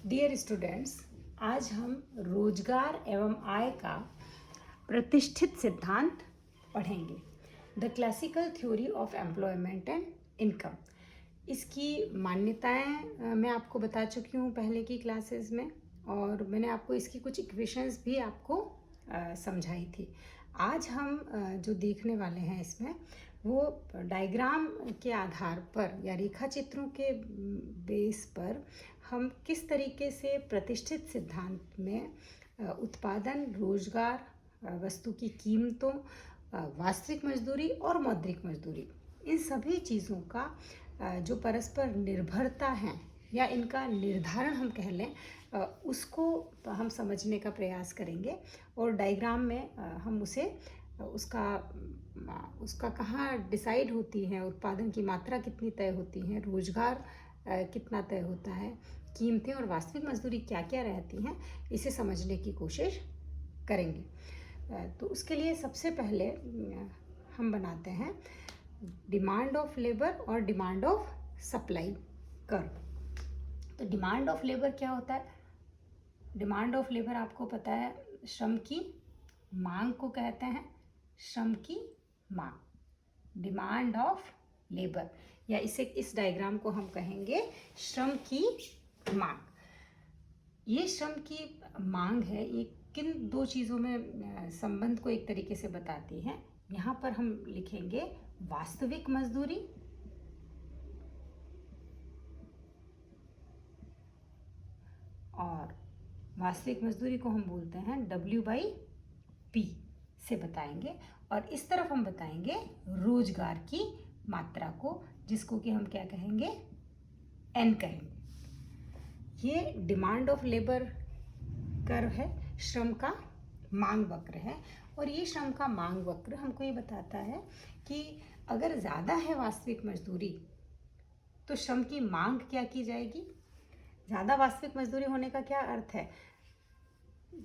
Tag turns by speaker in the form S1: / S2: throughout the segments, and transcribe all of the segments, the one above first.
S1: Dear students, आज हम रोजगार एवं आय का प्रतिष्ठित सिद्धांत पढ़ेंगे। The classical theory of employment and income. इसकी मान्यताएं मैं आपको बता चुकी हूँ पहले की क्लासेस में, और मैंने आपको इसकी कुछ इक्वेशंस भी आपको समझाई थी। आज हम जो देखने वाले हैं इसमें वो डायग्राम के आधार पर या रेखा चित्रों के बेस पर हम किस तरीके से प्रतिष्ठित सिद्धांत में उत्पादन, रोजगार, वस्तु की कीमतों, वास्तविक मजदूरी और मौद्रिक मजदूरी, इन सभी चीज़ों का जो परस्पर निर्भरता है या इनका निर्धारण हम कह लें, उसको हम समझने का प्रयास करेंगे। और डायग्राम में हम उसे उसका कहाँ डिसाइड होती है, उत्पादन की मात्रा कितनी तय होती है, रोजगार कितना तय होता है, कीमतें और वास्तविक मजदूरी क्या क्या रहती हैं, इसे समझने की कोशिश करेंगे। तो उसके लिए सबसे पहले हम बनाते हैं डिमांड ऑफ लेबर और डिमांड ऑफ सप्लाई कर्व। तो डिमांड ऑफ लेबर क्या होता है? डिमांड ऑफ लेबर आपको पता है, श्रम की मांग को कहते हैं। श्रम की मांग, डिमांड ऑफ लेबर, या इस डायग्राम को हम कहेंगे श्रम की मांग। ये श्रम की मांग है, ये किन दो चीज़ों में संबंध को एक तरीके से बताती है। यहाँ पर हम लिखेंगे वास्तविक मजदूरी और वास्तविक मजदूरी को हम बोलते हैं W/P से बताएंगे, और इस तरफ हम बताएंगे रोजगार की मात्रा को, जिसको कि हम क्या कहेंगे, N कहेंगे। ये डिमांड ऑफ लेबर कर्व है, श्रम का मांग वक्र है। और ये श्रम का मांग वक्र हमको ये बताता है कि अगर ज़्यादा है वास्तविक मजदूरी तो श्रम की मांग क्या की जाएगी। ज़्यादा वास्तविक मजदूरी होने का क्या अर्थ है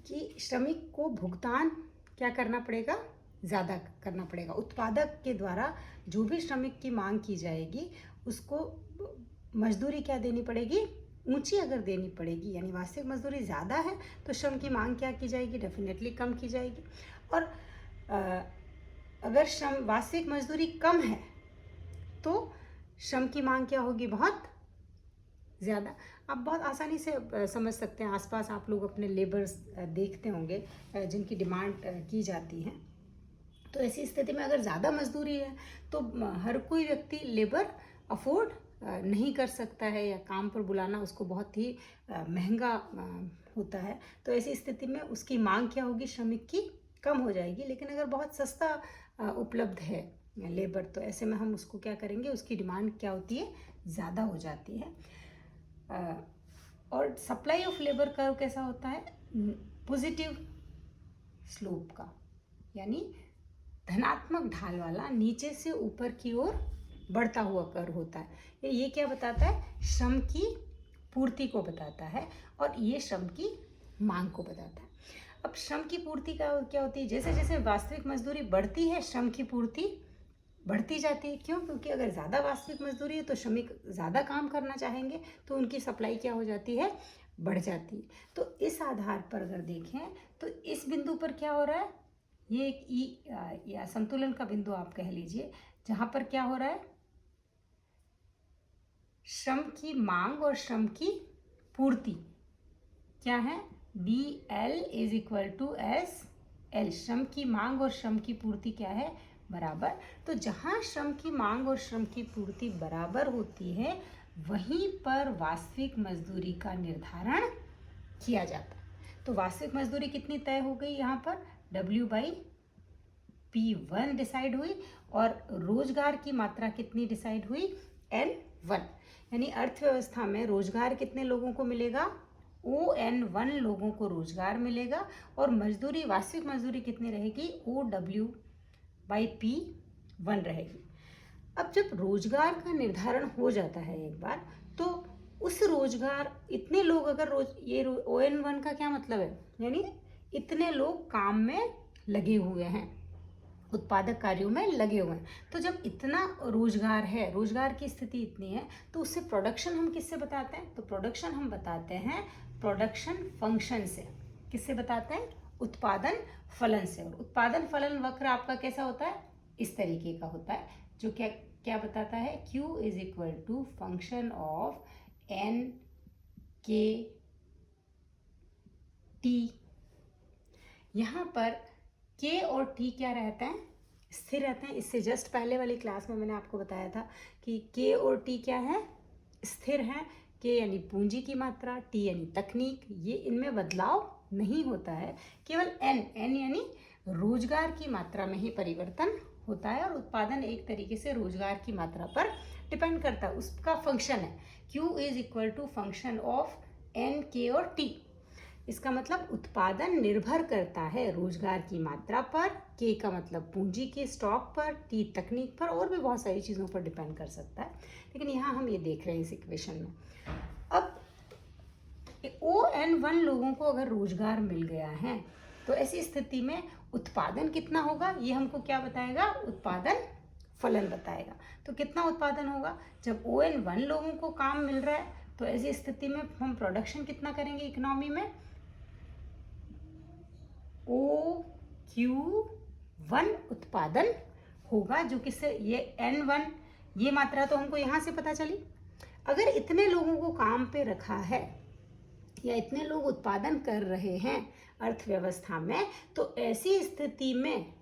S1: कि श्रमिक को भुगतान क्या करना पड़ेगा, ज़्यादा करना पड़ेगा। उत्पादक के द्वारा जो भी श्रमिक की मांग की जाएगी उसको मजदूरी क्या देनी पड़ेगी, ऊंची अगर देनी पड़ेगी। यानी वास्तविक मजदूरी ज़्यादा है तो श्रम की मांग क्या की जाएगी, डेफिनेटली कम की जाएगी। और अगर श्रम वास्तविक मजदूरी कम है तो श्रम की मांग क्या होगी, बहुत ज़्यादा। आप बहुत आसानी से समझ सकते हैं, आसपास आप लोग अपने लेबर्स देखते होंगे जिनकी डिमांड की जाती है। तो ऐसी स्थिति में अगर ज़्यादा मजदूरी है तो हर कोई व्यक्ति लेबर अफोर्ड नहीं कर सकता है, या काम पर बुलाना उसको बहुत ही महंगा होता है। तो ऐसी स्थिति में उसकी मांग क्या होगी, श्रमिक की कम हो जाएगी। लेकिन अगर बहुत सस्ता उपलब्ध है लेबर, तो ऐसे में हम उसको क्या करेंगे, उसकी डिमांड क्या होती है, ज़्यादा हो जाती है। और सप्लाई ऑफ लेबर कर्व कैसा होता है, पॉजिटिव स्लोप का, यानी धनात्मक ढाल वाला, नीचे से ऊपर की ओर बढ़ता हुआ कर्व होता है। ये क्या बताता है, श्रम की पूर्ति को बताता है, और ये श्रम की मांग को बताता है। अब श्रम की पूर्ति का क्या होती है, जैसे जैसे वास्तविक मजदूरी बढ़ती है श्रम की पूर्ति बढ़ती जाती है। क्यों? क्योंकि अगर ज़्यादा वास्तविक मजदूरी है तो श्रमिक ज़्यादा काम करना चाहेंगे, तो उनकी सप्लाई क्या हो जाती है, बढ़ जाती है। तो इस आधार पर अगर देखें तो इस बिंदु पर क्या हो रहा है, ये एक ई या संतुलन का बिंदु आप कह लीजिए, जहाँ पर क्या हो रहा है, श्रम की मांग और श्रम की पूर्ति क्या है, DL = SL। श्रम की मांग और श्रम की पूर्ति क्या है, बराबर। तो जहाँ श्रम की मांग और श्रम की पूर्ति बराबर होती है वहीं पर वास्तविक मजदूरी का निर्धारण किया जाता है। तो वास्तविक मजदूरी कितनी तय हो गई, यहाँ पर W/P1 डिसाइड हुई, और रोजगार की मात्रा कितनी डिसाइड हुई, N1। यानी अर्थव्यवस्था में रोजगार कितने लोगों को मिलेगा, ON1 लोगों को रोजगार मिलेगा। और मजदूरी, वास्तविक मजदूरी कितनी रहेगी, OW/P1 रहेगी। अब जब रोजगार का निर्धारण हो जाता है एक बार, तो उस रोजगार, इतने लोग अगर ये ON1 का क्या मतलब है, यानी इतने लोग काम में लगे हुए हैं, उत्पादक कार्यों में लगे हुए हैं। तो जब इतना रोजगार है, रोजगार की स्थिति इतनी है, तो उससे प्रोडक्शन हम किससे बताते हैं? तो प्रोडक्शन हम बताते हैं प्रोडक्शन फंक्शन से। किससे बताते हैं? उत्पादन फलन से। और उत्पादन फलन वक्र आपका कैसा होता है? इस तरीके का होता है, जो क्या क्या बताता है? Q is equal to function of N K T। यहाँ पर K और T क्या रहते हैं? स्थिर रहते हैं। इससे जस्ट पहले वाली क्लास में मैंने आपको बताया था कि K और T क्या है? स्थिर है। K यानी पूंजी की मात्रा, T यानी तकनीक, ये इनमें बदलाव नहीं होता है। केवल N यानी रोजगार की मात्रा में ही परिवर्तन होता है, और उत्पादन एक तरीके से रोजगार की मात्रा पर डिपेंड करता है, उसका फंक्शन है। Q is equal to function of N, K और T। इसका मतलब उत्पादन निर्भर करता है रोजगार की मात्रा पर, K का मतलब पूंजी के स्टॉक पर, T तकनीक पर, और भी बहुत सारी चीज़ों पर डिपेंड कर सकता है। लेकिन यहाँ हम ये देख रहे हैं इस इक्वेशन में। अब ON1 लोगों को अगर रोजगार मिल गया है, तो ऐसी स्थिति में उत्पादन कितना होगा? ये हमको क्या बताएगा? उत्पादन फलन बताएगा। तो कितना उत्पादन होगा? जब ON1 लोगों को काम मिल रहा है, तो ऐसी स्थिति में हम प्रोडक्शन कितना करेंगे इकोनॉमी में? OQ1 उत्पादन होगा, जो किससे? ये N1, ये मात्रा तो हमको यहाँ से पता चली। अगर इतने लोगों को काम पे रखा है या इतने लोग उत्पादन कर रहे हैं अर्थव्यवस्था में, तो ऐसी स्थिति में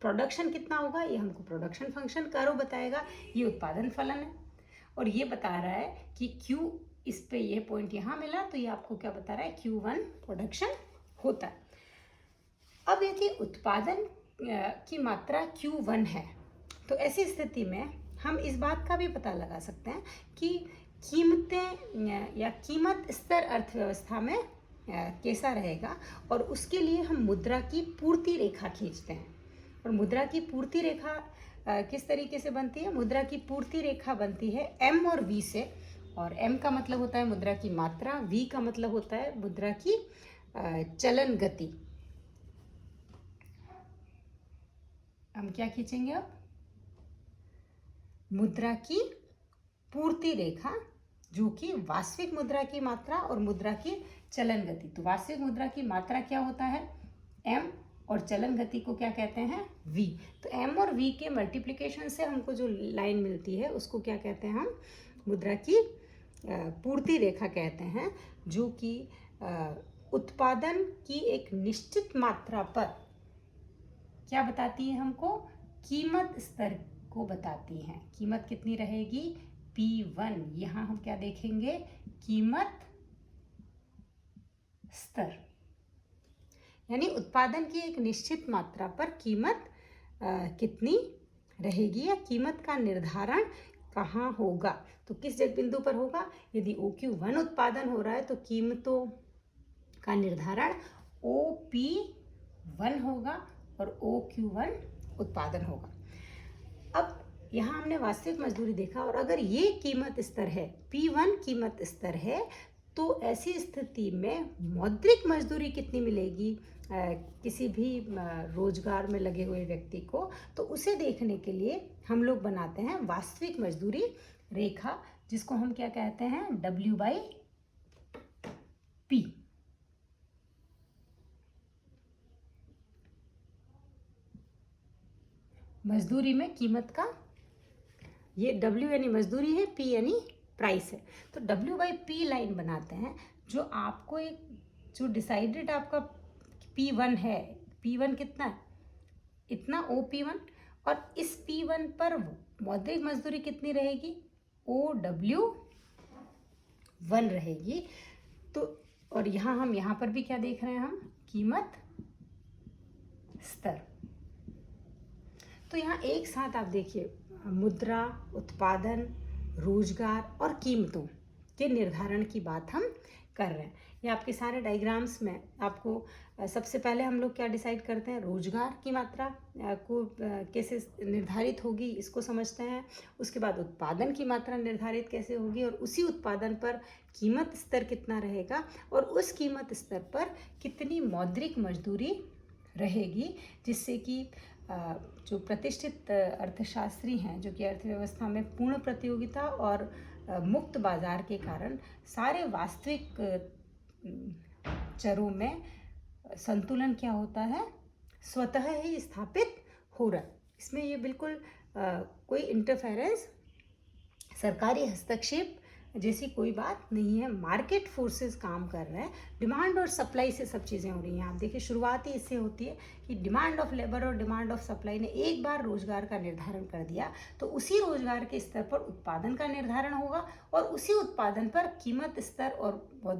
S1: प्रोडक्शन कितना होगा? ये हमको प्रोडक्शन फंक्शन कर्व बताएगा। ये उत्पादन फलन है, और ये बता रहा है कि Q, इस पे ये पॉइंट यहाँ मिला, तो ये आपको क्या बता रहा है? Q1 प्रोडक्शन होता है। अब यदि उत्पादन की मात्रा Q1 है, तो ऐसी स्थिति में हम इस बात का भी पता लगा सकते हैं कि कीमतें या कीमत स्तर अर्थव्यवस्था में कैसा रहेगा, और उसके लिए हम मुद्रा की पूर्ति रेखा खींचते हैं। और मुद्रा की पूर्ति रेखा किस तरीके से बनती है? मुद्रा की पूर्ति रेखा बनती है M और V से, और M का मतलब होता है मुद्रा की मात्रा, V का मतलब होता है मुद्रा की चलन गति। हम क्या खींचेंगे अब? मुद्रा की पूर्ति रेखा, जो कि वास्तविक मुद्रा की मात्रा और मुद्रा की चलन गति। तो वास्तविक मुद्रा की मात्रा क्या होता है? M, और चलन गति को क्या कहते हैं? V। तो M और V के मल्टीप्लिकेशन से हमको जो लाइन मिलती है, उसको क्या कहते हैं? हम मुद्रा की पूर्ति रेखा कहते हैं, जो कि उत्पादन की एक निश्चित मात्रा पर क्या बताती है? हमको कीमत स्तर को बताती हैं। कीमत कितनी रहेगी? P1। यहाँ हम क्या देखेंगे? कीमत स्तर, यानी उत्पादन की एक निश्चित मात्रा पर कीमत कितनी रहेगी, या कीमत का निर्धारण कहाँ होगा? तो किस बिंदु पर होगा? यदि OQ1 उत्पादन हो रहा है, तो कीमतों का निर्धारण OP1 होगा और OQ1 उत्पादन होगा। अब यहाँ हमने वास्तविक मजदूरी देखा, और अगर ये कीमत स्तर है, P1 कीमत स्तर है, तो ऐसी स्थिति में मौद्रिक मजदूरी कितनी मिलेगी किसी भी रोजगार में लगे हुए व्यक्ति को? तो उसे देखने के लिए हम लोग बनाते हैं वास्तविक मजदूरी रेखा, जिसको हम क्या कहते हैं? W/P। मजदूरी में कीमत का, ये W यानी मजदूरी है, P यानी प्राइस है। तो W/P लाइन बनाते हैं, जो आपको एक जो डिसाइडेड आपका P1 है, P1 कितना है? इतना OP1, और इस P1 पर मौद्रिक मजदूरी कितनी रहेगी? OW1 रहेगी। तो और यहाँ पर भी क्या देख रहे हैं हम? कीमत स्तर। तो यहाँ एक साथ आप देखिए, मुद्रा, उत्पादन, रोजगार और कीमतों के निर्धारण की बात हम कर रहे हैं। ये आपके सारे डायग्राम्स में आपको सबसे पहले हम लोग क्या डिसाइड करते हैं? रोजगार की मात्रा को कैसे निर्धारित होगी, इसको समझते हैं। उसके बाद उत्पादन की मात्रा निर्धारित कैसे होगी, और उसी उत्पादन पर कीमत स्तर कितना रहेगा, और उस कीमत स्तर पर कितनी मौद्रिक मजदूरी रहेगी, जिससे कि जो प्रतिष्ठित अर्थशास्त्री हैं, जो कि अर्थव्यवस्था में पूर्ण प्रतियोगिता और मुक्त बाजार के कारण सारे वास्तविक चरों में संतुलन क्या होता है, स्वतः ही स्थापित हो रहा है। इसमें ये बिल्कुल कोई इंटरफेरेंस, सरकारी हस्तक्षेप जैसी कोई बात नहीं है। मार्केट फोर्सेस काम कर रहे हैं, डिमांड और सप्लाई से सब चीज़ें हो रही हैं। आप देखिए शुरुआत ही इससे होती है कि डिमांड ऑफ लेबर और डिमांड ऑफ सप्लाई ने एक बार रोजगार का निर्धारण कर दिया, तो उसी रोजगार के स्तर पर उत्पादन का निर्धारण होगा और उसी उत्पादन पर कीमत स्तर और